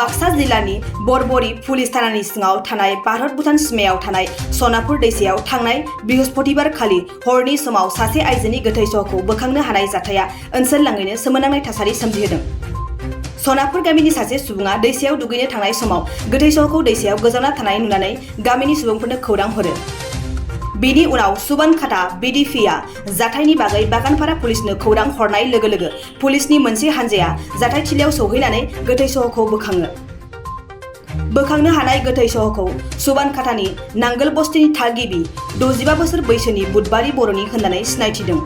बाक्सा जिल्लानि बरबरी पुलिस थानानि सिङाव थानाय भारत भुटान सीमायाव थानाय सनापुर दैसायाव थांनाय बृहस्पतिबार खालि हरनि समाव सासे आइजोनि गोथै सहखौ बोखांनो हानाय जाथाया ओनसोलनाङैनो सोमोनांनाय थासारि सोमजिहोदों। सनापुर गामिनि सासे सुबुङा दैसायाव दुगैनो थांनाय समाव गोथै सहखौ दैसायाव गोजावना थानाय नुनानै गामिनि सुबुंफोरनो खौरां हरो। बेनि उनाव सुबनखाता बिडिपिआ जाथायनि बागै बागानपारा पुलिसनो खौरां हरनाय लोगो लोगो पुलिसनि मोनसे हानजाया जाथायथिलियाव सौहैनानै गोथै सहखौ बोखाङो। बोखांनो हानाय गोथै सहखौ सुबनखातानि नांगोल बस्तिनि थागिबि 65 बोसोर बैसोनि बुधबारि बर'नि होननानै सिनायथिदों।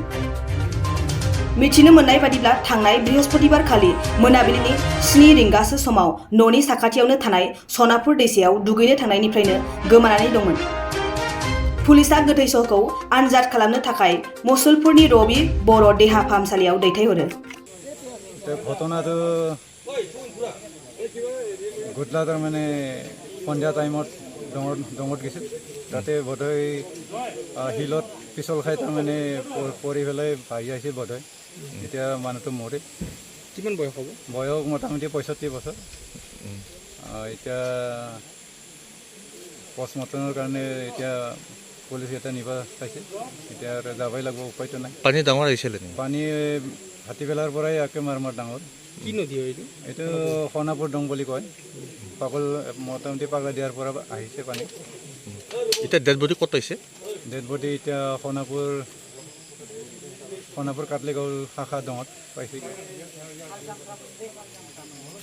मिथिनो मोननाय बादिब्ला थांनाय बृहस्पतिबार खालि मोनाबिलिनि 7 रिंगासो समाव न'नि साखाथियावनो थानाय सनापुर दैसायाव दुगैनो थांनायनिफ्रायनो गोमानानै दंमोन। पुलिसआ गोथै सहखौ आनजाद खालामनो थाखाय मुसलपुरनि रबि बर' देहा फाहामसालियाव दैथायहरो। घटनाটো गुडला तारमाने सन्धिया टाइमत दंगत গৈছিল তাতে বোধহয় হিলত পিছল খাই তাৰমানে পৰি পেলাই ভাহি আহিছিল বোধহয়। এতিয়া মানুহটো মৰে। কিমান বয়স হ'ব? বয়স মোটামুটি 65 বছৰ। এতিয়া পষ্টমৰ্টমৰ কাৰণে এতিয়া পুলিচ এটা নিব চাইছে। এতিয়া যাবই লাগিব, উপায়তো নাই। পানী ডাঙৰ আহিছিল নেকি? পানী হাতীবেলাৰ পৰাই একে মাৰ ডাঙৰ। কি নদী হয় এইটো? এইটো সনাপুৰ দং বুলি কয়। পাগল মোটামুটি পাগলা দিয়াৰ পৰা আহিছে পানী। এতিয়া ডেড বডি ক'ত পাইছে? ডেড বডি এতিয়া সনাপুৰ কাটলিগাঁও শাখা দঙত পাইছে।